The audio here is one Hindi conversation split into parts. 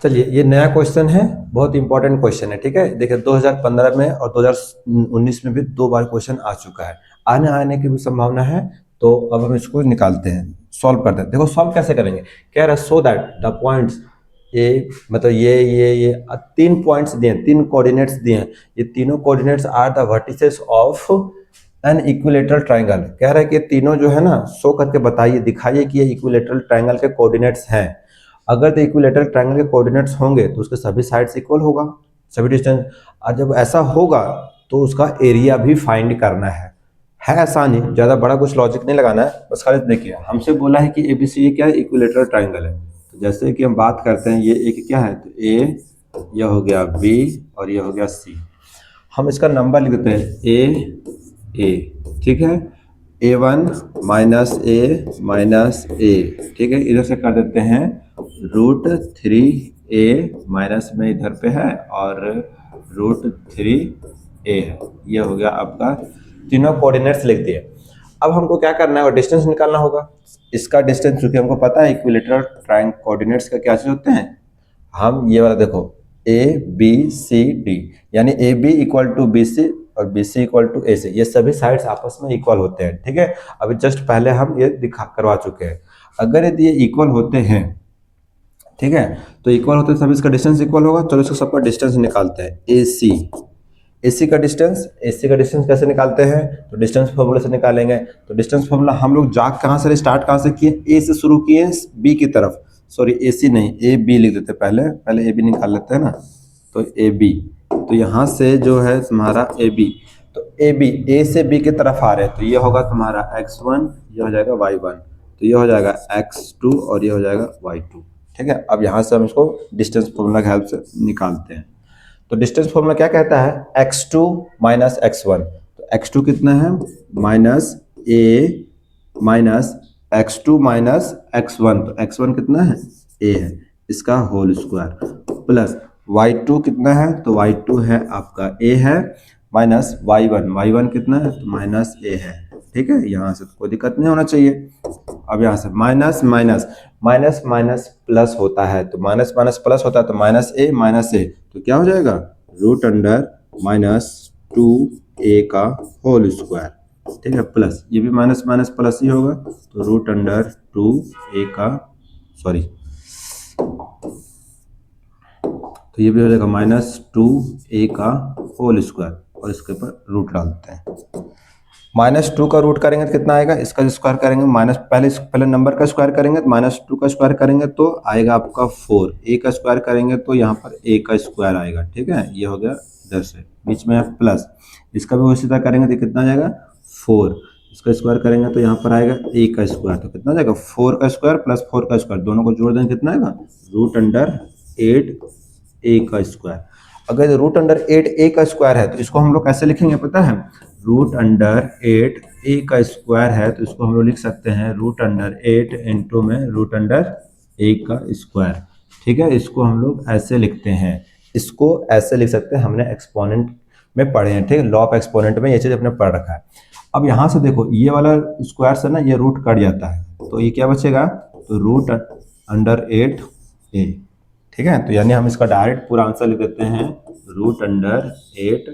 चलिए ये नया क्वेश्चन है, बहुत इंपॉर्टेंट क्वेश्चन है। ठीक है, देखिए 2015 में और 2019 में भी 2 बार क्वेश्चन आ चुका है, आने की भी संभावना है। तो अब हम इसको निकालते हैं, सॉल्व करते हैं। देखो सॉल्व कैसे करेंगे, कह रहा है सो दैट द पॉइंट्स ये मतलब ये 3 पॉइंट्स दिए, 3 कोऑर्डिनेट्स दिए हैं। ये तीनों coordinates are the vertices of an equilateral triangle. कह रहा है कि तीनों जो है ना, शो करके बताइए, दिखाइए कि ये इक्विलेटरल ट्राइंगल के कोऑर्डिनेट्स हैं। अगर तो इक्विलेटरल ट्राइंगल के कोऑर्डिनेट्स होंगे तो उसके सभी साइड्स इक्वल होगा, सभी डिस्टेंस। और जब ऐसा होगा तो उसका एरिया भी फाइंड करना है आसान ही, ज़्यादा बड़ा कुछ लॉजिक नहीं लगाना है। बस खाली देखिए, हमसे बोला है कि एबीसी ये क्या है, इक्विलेटरल ट्राइंगल है। तो जैसे कि हम बात करते हैं, ये एक क्या है, तो ए, यह हो गया बी और ये हो गया सी। हम इसका नंबर लिख देते हैं ए, ठीक है, A1 -A ठीक है, इधर से कर देते हैं √3a माइनस में इधर पे है और √3a है। ये हो गया आपका, तीनों कोऑर्डिनेट्स लिख दिए। अब हमको क्या करना है, और डिस्टेंस निकालना होगा। इसका डिस्टेंस चूंकि हमको पता है इक्विलेटरल ट्राइंगल कोऑर्डिनेट्स का क्या चीज होते हैं, हम ये वाला देखो ABCD, यानी AB इक्वल टू BC और BC इक्वल टू AC, ये सभी साइड्स आपस में इक्वल होते हैं। ठीक है, अभी जस्ट पहले हम ये दिखा करवा चुके हैं। अगर यदि ये इक्वल होते हैं, ठीक है, तो इक्वल होते हैं सभी, इसका डिस्टेंस इक्वल होगा। चलो इसका सबका डिस्टेंस निकालते हैं। AC का डिस्टेंस कैसे निकालते हैं, तो डिस्टेंस फॉर्मूला से निकालेंगे। तो डिस्टेंस फॉर्मूला हम लोग कहाँ से किए, ए से शुरू किए बी की तरफ, सॉरी AC नहीं, AB लिख देते पहले AB निकाल लेते हैं ना। तो AB, तो यहाँ से जो है तुम्हारा AB, तो AB A से B की तरफ आ रहे हैं, तो ये होगा तुम्हारा x1, ये हो जाएगा y1, तो ये हो जाएगा x2 और ये हो जाएगा y2। ठीक है, अब यहाँ से हम इसको डिस्टेंस फॉर्मूला की हेल्प से निकालते हैं। तो डिस्टेंस फॉर्मूला क्या कहता है, x2 माइनस x1। तो x2 कितना है, -a minus x2 minus x1, तो x1 कितना है, a है, इसका होल स्क्वायर, प्लस y2 कितना है, तो y2 है आपका a है, माइनस y1 कितना है, तो माइनस a है। ठीक है, यहाँ से कोई दिक्कत नहीं होना चाहिए। अब यहाँ से माइनस प्लस होता है, तो माइनस प्लस होता है, तो -a, तो क्या हो जाएगा, √-2a का होल स्क्वायर। ठीक है, प्लस ये भी माइनस प्लस ही होगा, तो √2a का, सॉरी, तो ये भी हो जाएगा -2a का होल स्क्वायर, और इसके ऊपर रूट डालते हैं। -2 का रूट करेंगे तो कितना आएगा, इसका स्क्वायर करेंगे, पहले नंबर का स्क्वायर करेंगे तो -2 का स्क्वायर करेंगे तो आएगा आपका 4, a का स्क्वायर करेंगे तो यहाँ पर a का स्क्वायर आएगा। ठीक है, ये हो गया, इधर से बीच में प्लस, इसका भी उसी तरह करेंगे तो कितना जाएगा 4, इसका स्क्वायर करेंगे तो यहाँ पर आएगा a का स्क्वायर, तो कितना जाएगा 4 का स्क्वायर प्लस 4 का स्क्वायर, दोनों को जोड़ देंगे कितना आएगा, √8a का स्क्वायर। अगर √8a का स्क्वायर है तो इसको हम लोग कैसे लिखेंगे पता है, √8a का स्क्वायर है तो इसको हम लोग लिख सकते हैं √8 इंटू में √a का स्क्वायर। ठीक है, इसको हम लोग ऐसे लिखते हैं, इसको ऐसे लिख सकते हैं, हमने एक्सपोनेंट में पढ़े हैं। ठीक है, लॉ ऑफ एक्सपोनेंट में ये चीज अपने पढ़ रखा है। अब यहाँ से देखो, ये वाला स्क्वायर से ना ये रूट कट जाता है, तो ये क्या बचेगा, तो √8a। ठीक है, तो यानी हम इसका डायरेक्ट पूरा आंसर लिख देते हैं √8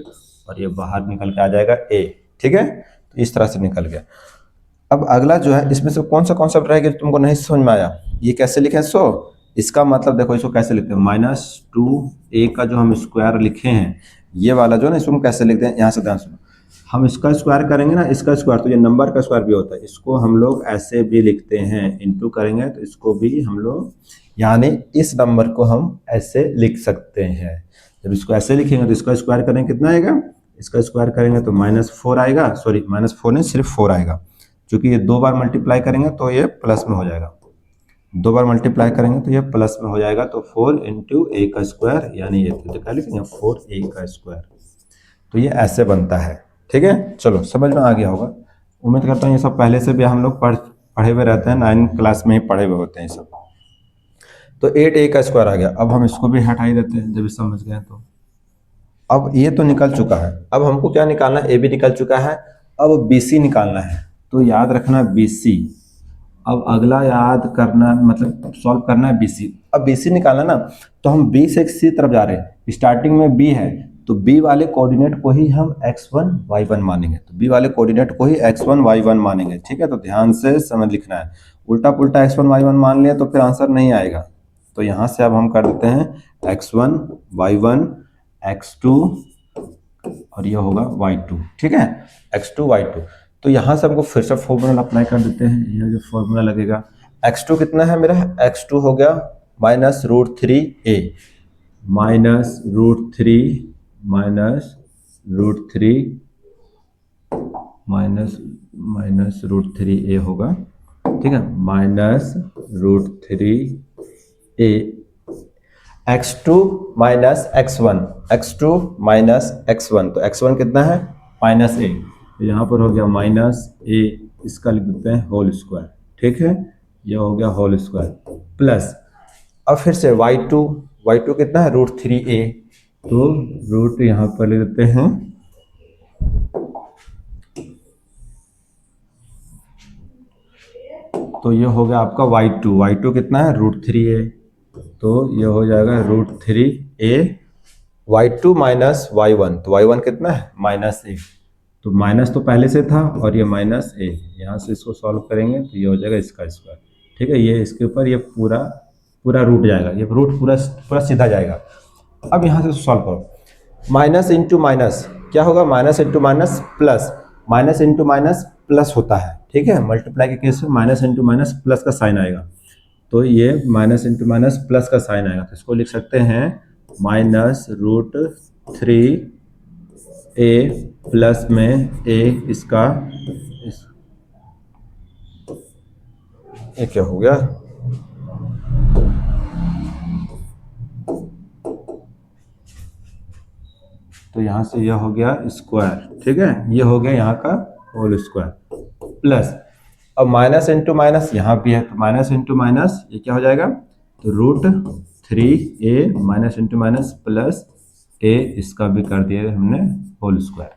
और ये बाहर निकल के आ जाएगा a। ठीक है, तो इस तरह से निकल गया। अब अगला जो है, इसमें से कौन सा कॉन्सेप्ट रहेगा तुमको नहीं समझ में आया, ये कैसे लिखें, इसका मतलब देखो, इसको कैसे लिखते हैं, -2a का जो हम स्क्वायर लिखे हैं, ये वाला जो है ना, इसको हम कैसे लिखते हैं, यहाँ से ध्यान सुनो, हम इसका स्क्वायर करेंगे ना, इसका स्क्वायर, तो ये नंबर का स्क्वायर भी होता है, इसको हम लोग ऐसे भी लिखते हैं, इंटू करेंगे तो इसको भी हम लोग, यानी इस नंबर को हम ऐसे लिख सकते हैं। जब इसको ऐसे लिखेंगे तो इसका स्क्वायर करेंगे कितना आएगा, इसका स्क्वायर करेंगे तो -4 आएगा, सॉरी -4 नहीं, सिर्फ 4 आएगा, क्योंकि ये 2 बार मल्टीप्लाई करेंगे तो ये प्लस में हो जाएगा, 2 बार मल्टीप्लाई करेंगे तो ये प्लस में हो जाएगा, तो 4 इंटू a का स्क्वायर, यानी ये तो क्या लिखेंगे 4a का स्क्वायर, तो ये ऐसे बनता है। ठीक है, चलो समझ में आ गया होगा, उम्मीद करता हूँ ये सब पहले से भी हम लोग पढ़े हुए रहते हैं, 9th क्लास में ही पढ़े हुए होते हैं सब। तो 8a का स्क्वायर आ गया। अब हम इसको भी हटा ही देते हैं, जब समझ गए तो। अब ये तो निकल चुका है, अब हमको क्या निकालना है, a भी निकल चुका है, अब BC निकालना है। तो याद रखना BC, अब अगला याद करना मतलब सॉल्व करना है BC। अब BC निकालना ना, तो हम B से C तरफ जा रहे हैं, स्टार्टिंग में B है तो B वाले कोऑर्डिनेट को ही हम x1 y1 मानेंगे, तो B वाले कोऑर्डिनेट को ही x1 y1 मानेंगे। ठीक है, तो ध्यान से समझ लिखना है, उल्टा पुल्टा x1 y1 मान लिया तो फिर आंसर नहीं आएगा। तो यहाँ से अब हम कर देते हैं x1 y1 x2 और ये होगा y2। ठीक है, x2 y2। तो यहाँ से हमको फिर से फॉर्मूला अप्लाई कर देते हैं, ये जो फॉर्मूला लगेगा x2 कितना है मेरा, x2 हो गया -√3a -√3 होगा। ठीक है, -√3a x2 -x1 तो x1 कितना है -a, तो यहाँ पर हो गया -a, इसका लिख देते हैं होल स्क्वायर। ठीक है, ये हो गया होल स्क्वायर प्लस, अब फिर से y2 कितना है √3a, तो रूट यहाँ पर लिख देते हैं, तो ये हो गया आपका y2 कितना है √3a, तो ये हो जाएगा √3a y2 -y1, तो y1 कितना है -a, तो माइनस तो पहले से था और ये -a, यहाँ से इसको सॉल्व करेंगे तो ये हो जाएगा इसका स्क्वायर। ठीक है, ये इसके ऊपर ये पूरा रूट जाएगा, ये रूट पूरा सीधा जाएगा। अब यहाँ से सॉल्व करो, माइनस इंटू माइनस क्या होगा, minus into minus plus, minus into minus plus होता है। ठीक है, मल्टीप्लाई के केस में माइनस इंटू माइनस प्लस का साइन आएगा, तो ये माइनस इंटू माइनस प्लस का साइन आएगा, तो इसको लिख सकते हैं -√3a प्लस में a इसका ये क्या हो गया, तो यहाँ से यह हो गया स्क्वायर। ठीक है, ये हो गया यहाँ का होल स्क्वायर प्लस, अब माइनस इंटू माइनस यहाँ भी है, तो माइनस इंटू माइनस ये क्या हो जाएगा, तो √3a minus into minus plus a, इसका भी कर दिया हमने होल स्क्वायर।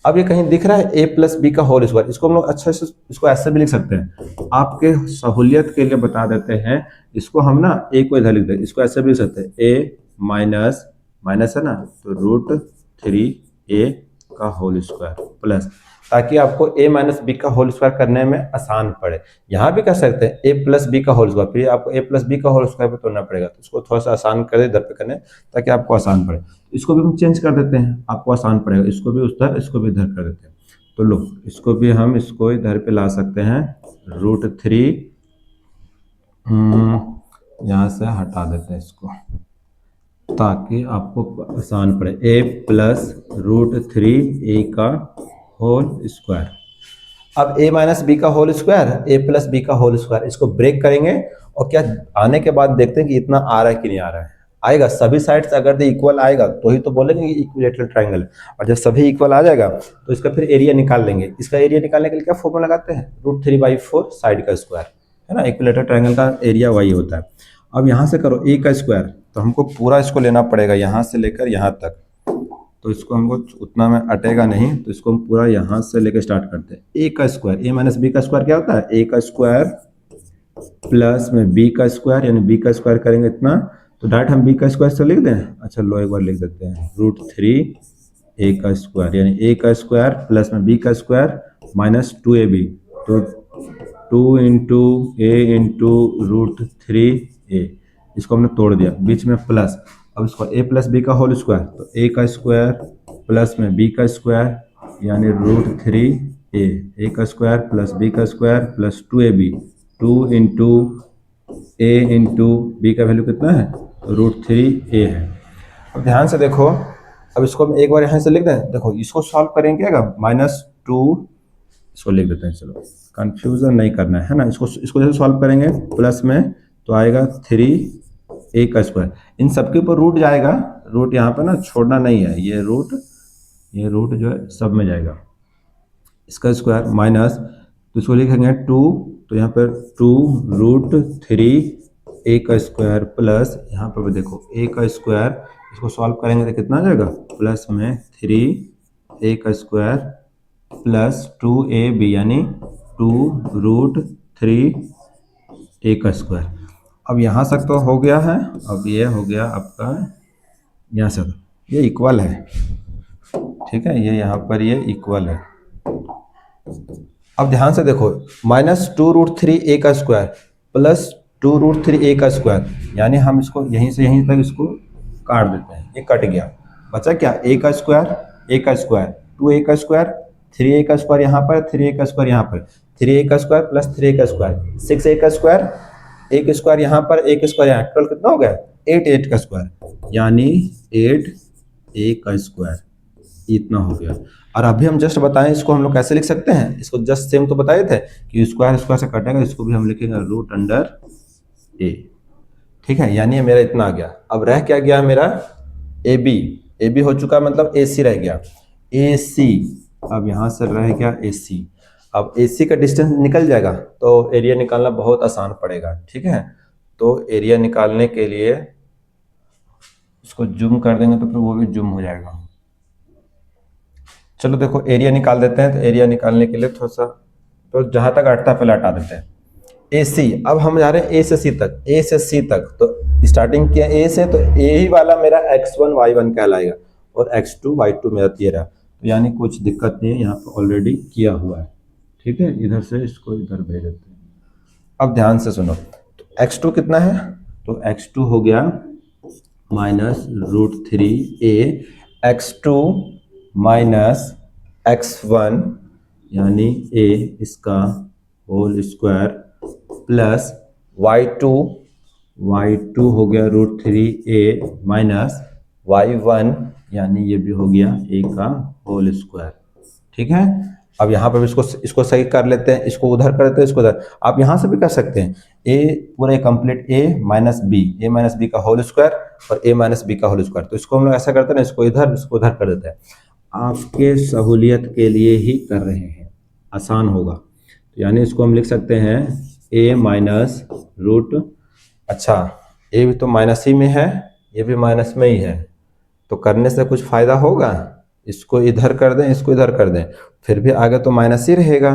अब ये कहीं दिख रहा है a प्लस बी का होल स्क्वायर, इसको हम लोग अच्छा से इसको ऐसे भी लिख सकते हैं, आपके सहूलियत के लिए बता देते हैं, इसको हम ना a को इधर लिख दें, इसको ऐसे भी लिख सकते हैं a माइनस माइनस है ना, तो √3a का होल स्क्वायर प्लस, ताकि आपको a माइनस बी का होल स्क्वायर करने में आसान पड़े। यहाँ भी कर सकते हैं a प्लस बी का होल स्क्वायर, फिर आपको a प्लस बी का होल स्क्वायर पे तोड़ना पड़ेगा, तो इसको थोड़ा सा आसान कर दे इधर पे करने, ताकि आपको आसान पड़े। इसको भी हम चेंज कर देते हैं, आपको आसान पड़ेगा, इसको भी उधर इसको भी इधर कर देते हैं, तो लो इसको भी हम इसको इधर पे ला सकते हैं, √3 यहाँ से हटा देते हैं इसको, ताकि आपको आसान पड़े, a प्लस √3a का होल स्क्वायर। अब a माइनस बी का whole square, a plus B का होल स्क्वायर, इसको ब्रेक करेंगे और क्या आने के बाद देखते हैं कि इतना आ रहा है कि नहीं आ रहा है। आएगा, सभी साइड्स अगर इक्वल आएगा तो ही तो बोलेंगे कि इक्विलेटरल ट्रायंगल है, और जब सभी इक्वल आ जाएगा तो इसका फिर एरिया निकाल लेंगे। इसका एरिया निकालने के लिए क्या फॉर्मूला लगाते हैं, √3/4 साइड का स्क्वायर, है ना, इक्विलेटरल ट्रायंगल का एरिया वही होता है। अब यहाँ से करो a का स्क्वायर, तो हमको पूरा इसको लेना पड़ेगा यहाँ से लेकर यहाँ तक, तो इसको हमको उतना में अटेगा नहीं, तो इसको हम पूरा यहाँ से लेकर स्टार्ट करते हैं। a का स्क्वायर, a माइनस बी का स्क्वायर क्या होता है, a का स्क्वायर प्लस में b का स्क्वायर, यानी b का स्क्वायर करेंगे इतना, तो डायरेक्ट हम b का स्क्वायर से लिख दें, अच्छा लो एक बार लिख देते हैं, √3a का स्क्वायर, यानी a का स्क्वायर प्लस में b का स्क्वायर माइनस 2ab, तो 2 इंटू a इंटू √3a, इसको हमने तोड़ दिया, बीच में प्लस, अब इसको a प्लस बी का होल स्क्वायर, तो a का स्क्वायर प्लस में b का स्क्वायर, यानी √3a का स्क्वायर प्लस b का square plus 2ab, 2 into a into B का वैल्यू कितना है, √3a है। अब ध्यान से देखो, अब इसको हम एक बार यहाँ से लिख दें, देखो इसको सॉल्व करेंगे क्या, -2 इसको लिख देते हैं, चलो कंफ्यूजन नहीं करना है ना, इसको जैसे सॉल्व करेंगे प्लस में तो आएगा 3a का स्क्वायर, इन सबके ऊपर रूट जाएगा, रूट यहाँ पर ना छोड़ना नहीं है, ये रूट जो है सब में जाएगा, इसका स्क्वायर माइनस, तो इसको लिखेंगे 2, तो यहाँ पर 2√3a का स्क्वायर प्लस यहाँ पर भी देखो a का स्क्वायर, इसको सॉल्व करेंगे तो कितना आ जाएगा, प्लस में 3a का स्क्वायर प्लस 2ab, यानी 2√3a 3 a का स्क्वायर। अब यहाँ तक तो हो गया है, अब ये हो गया आपका यहाँ से, ये इक्वल है, ठीक है, ये यहाँ पर ये इक्वल है। अब ध्यान से देखो, -2√3a का स्क्वायर प्लस 2√3a का स्क्वायर, यानी हम इसको यहीं से यहीं तक इसको काट देते हैं, ये कट गया, बचा क्या, a का स्क्वायर, a का स्क्वायर, 2a का स्क्वायर, 3a का स्क्वायर यहाँ पर, 3a का स्क्वायर यहाँ पर, 3a का स्क्वायर प्लस 3a का स्क्वायर, 6a का स्क्वायर, a का स्क्वायर यहाँ पर, a का स्क्वायर यहाँ, टोटल कितना हो गया, 8 का स्क्वायर, यानी 8a का स्क्वायर, इतना हो गया। और अभी हम जस्ट बताएं इसको हम लोग कैसे लिख सकते हैं, इसको जस्ट सेम तो बताए थे कि स्क्वायर स्क्वायर से कटेगा, इसको भी हम लिखेंगे √a, ठीक है, यानी मेरा इतना आ गया। अब रह क्या गया मेरा, ए बी हो चुका, मतलब ए सी रह गया, ए सी, अब यहाँ से रह गया ए सी। अब ए सी का डिस्टेंस निकल जाएगा तो एरिया निकालना बहुत आसान पड़ेगा, ठीक है। तो एरिया निकालने के लिए इसको जूम कर देंगे तो फिर वो भी जूम हो जाएगा। चलो देखो एरिया निकाल देते हैं, तो एरिया निकालने के लिए थोड़ा सा, तो जहां तक अटता है पहले हटा देते हैं। ए सी, अब हम जा रहे हैं ए से सी तक, ए से सी तक, तो स्टार्टिंग किया ए से, तो ए ही वाला मेरा x1 y1 कहलाएगा और x2 y2 मेरा ये रहा, तो यानी कुछ दिक्कत नहीं है, यहाँ पर ऑलरेडी किया हुआ है, ठीक है। इधर से इसको इधर भेज देते हैं। अब ध्यान से सुनो, तो x2 कितना है, तो x2 हो गया -√3a, x2 माइनस x1 यानी a इसका होल स्क्वायर प्लस y2 हो गया √3a माइनस y1 यानी ये भी हो गया a का होल स्क्वायर, ठीक है। अब यहाँ पर इसको सही कर लेते हैं, इसको उधर कर देते हैं, इसको उधर, आप यहाँ से भी कर सकते हैं, a पूरा कंप्लीट a माइनस बी का होल स्क्वायर और a माइनस बी का होल स्क्वायर, तो इसको हम लोग ऐसा करते हैं ना, इसको उधर कर देते हैं, आपके सहूलियत के लिए ही कर रहे हैं, आसान होगा। तो यानी इसको हम लिख सकते हैं a माइनस रूट, अच्छा a भी तो माइनस ही में है, ये भी माइनस में ही है, तो करने से कुछ फायदा होगा, इसको इधर कर दें, इसको इधर कर दें, फिर भी आगे तो माइनस ही रहेगा,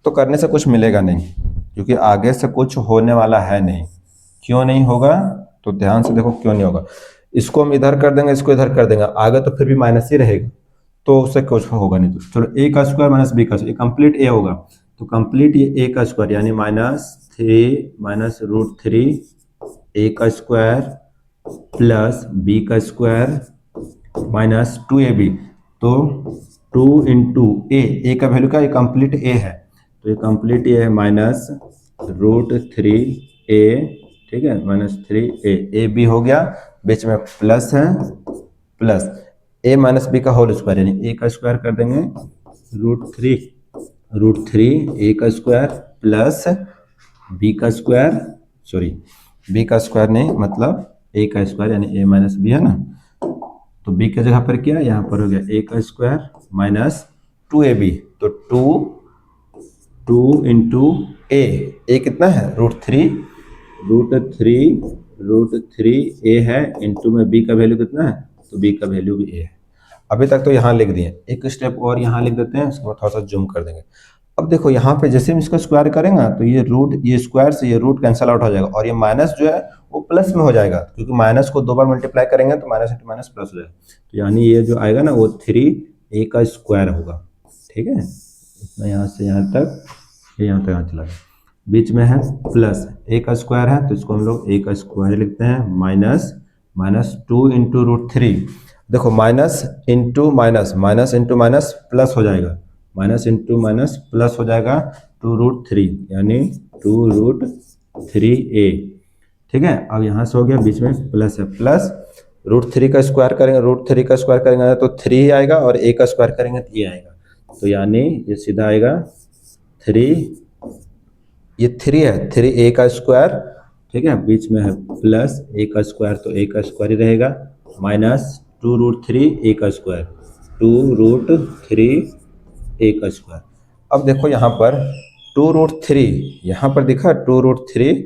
तो करने से कुछ मिलेगा नहीं, क्योंकि आगे से कुछ होने वाला है नहीं। क्यों नहीं होगा, तो ध्यान से देखो क्यों नहीं होगा, इसको हम इधर कर देंगे, इसको इधर कर देंगे, आगे तो फिर भी माइनस ही रहेगा, तो उससे कुछ होगा नहीं। तो चलो a का स्क्वायर माइनस b का स्क्वायर, कंप्लीट a होगा, तो कंप्लीट ये a का स्क्वायर यानी -√3 का स्क्वायर प्लस b का स्क्वायर माइनस 2ab, तो 2 इंटू a का वैल्यू क्या, ये कंप्लीट a है, तो ये कंप्लीट a है -√3a, ठीक है, -3a b हो गया, बीच में प्लस है, प्लस a माइनस बी का होल स्क्वायर यानी a का स्क्वायर कर देंगे √3 a का स्क्वायर प्लस b का स्क्वायर, सॉरी b का स्क्वायर नहीं मतलब a का स्क्वायर यानी a माइनस बी है ना, तो b की जगह पर क्या, यहाँ पर हो गया a का स्क्वायर माइनस 2ab, तो 2 इंटू a कितना है √3 a है, इंटू में b का वैल्यू कितना है, तो b का वैल्यू भी a है। अभी तक तो यहाँ लिख दिए, एक स्टेप और यहाँ लिख देते हैं, उसके बाद थोड़ा सा जूम कर देंगे। अब देखो यहाँ पे जैसे हम इसका स्क्वायर करेंगे तो ये स्क्वायर से ये रूट कैंसिल आउट हो जाएगा, और ये माइनस जो है वो प्लस में हो जाएगा, क्योंकि माइनस को 2 बार मल्टीप्लाई करेंगे तो माइनस इंटू माइनस प्लस हो जाएगा, तो यानी ये जो आएगा ना वो 3a का स्क्वायर होगा, ठीक है। इतना यहाँ से यहाँ तक, ये यहाँ तक यहाँ चला गया, बीच में है प्लस a का स्क्वायर है, तो इसको हम लोग a का स्क्वायर लिखते हैं, -2 इंटू √3, देखो minus into minus, minus into minus plus हो जाएगा, माइनस इंटू माइनस प्लस हो जाएगा 2√3 यानी 2√3a, ठीक है। अब यहाँ से हो गया, बीच में प्लस है, प्लस √3 का स्क्वायर करेंगे, √3 का स्क्वायर करेंगे तो 3 ही आएगा, और a का स्क्वायर करेंगे तो ये आएगा, तो यानी ये सीधा आएगा 3, ये 3 है, 3a का स्क्वायर, ठीक है, बीच में है प्लस a का स्क्वायर, तो a का स्क्वायर ही रहेगा, माइनस 2√3a का स्क्वायर, 2√3a का स्क्वायर। अब देखो यहाँ पर 2√3, यहाँ पर दिखा 2√3,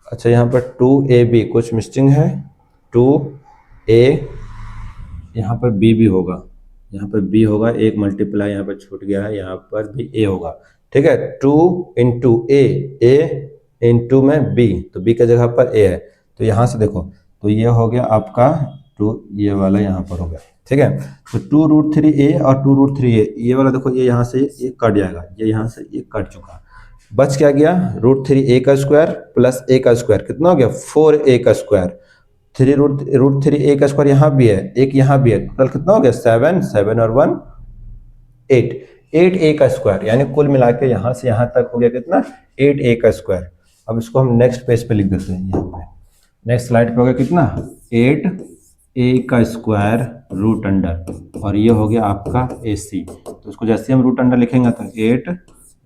अच्छा यहाँ पर 2ab कुछ मिसिंग है, 2a, यहाँ पर b भी होगा, यहाँ पर b होगा, एक मल्टीप्लाई यहाँ पर छूट गया है, यहाँ पर भी a होगा, ठीक है, 2 इंटू ए इंटू में बी, तो बी की जगह पर ए है, तो यहाँ से देखो, तो ये हो गया आपका 2, ये वाला यहाँ पर हो गया, ठीक है। तो 2√3a और 2√3a, ये वाला देखो, ये यहाँ से ये कट जाएगा, ये यहाँ से ये कट चुका, बच क्या गया, √3a का स्क्वायर प्लस a का स्क्वायर, कितना हो गया 4a का स्क्वायर, 3√3a का स्क्वायर यहाँ भी है, एक यहाँ भी है, टोटल कितना हो गया 7, 7 और 1 8, 8a का स्क्वायर, यानी कुल मिला के यहाँ से यहाँ तक हो गया कितना 8a का स्क्वायर। अब इसको हम नेक्स्ट पेज पे लिख देते हैं, यहाँ पे नेक्स्ट स्लाइड पे हो गया कितना 8a का स्क्वायर रूट अंडर, और ये हो गया आपका AC, तो इसको जैसे हम रूट अंडर लिखेंगे तो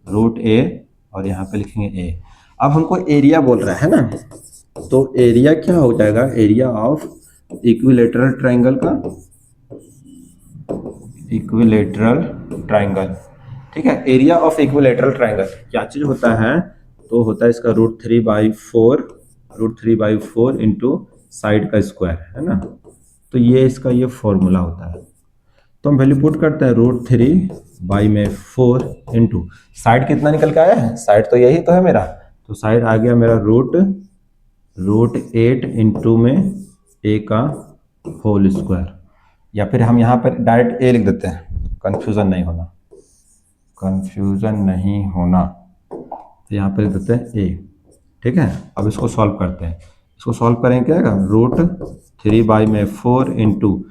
8√a और यहाँ पे लिखेंगे a। अब हमको एरिया बोल रहा है ना, तो एरिया क्या हो जाएगा, एरिया ऑफ इक्विलेटरल ट्राइंगल का, इक्विलेटरल ट्राइंगल, ठीक है। एरिया ऑफ इक्विलेटरल ट्राइंगल क्या चीज होता है, तो होता है इसका √3/4 इंटू साइड का स्क्वायर, है ना, तो ये इसका ये फॉर्मूला होता है। तो हम वैल्यू पुट करते हैं √3/4 इंटू साइड कितना निकल के आया है, साइड तो यही तो है मेरा, तो साइड आ गया मेरा √8 इंटू में a का होल स्क्वायर, या फिर हम यहाँ पर डायरेक्ट a लिख देते हैं, कंफ्यूजन नहीं होना, तो यहाँ पर लिख देते हैं a, ठीक है। अब इसको सॉल्व करते हैं, इसको सॉल्व करेंगे क्या आएगा, √3/4 इंटू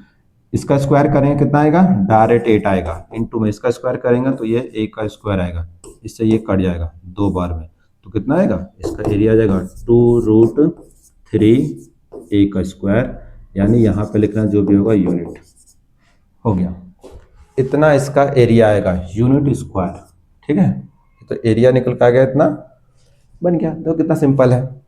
इसका स्क्वायर करेंगे कितना आएगा, डायरेक्ट 8 आएगा, इंटू में इसका स्क्वायर करेंगे तो ये a का स्क्वायर आएगा, इससे ये कट जाएगा 2 बार में, तो कितना आएगा, इसका एरिया आ जाएगा 2√3a का स्क्वायर, यानी यहाँ पे लिखना जो भी होगा यूनिट हो गया, इतना इसका एरिया आएगा यूनिट स्क्वायर, ठीक है। तो एरिया निकल के आ गया, इतना बन गया, तो कितना सिंपल है।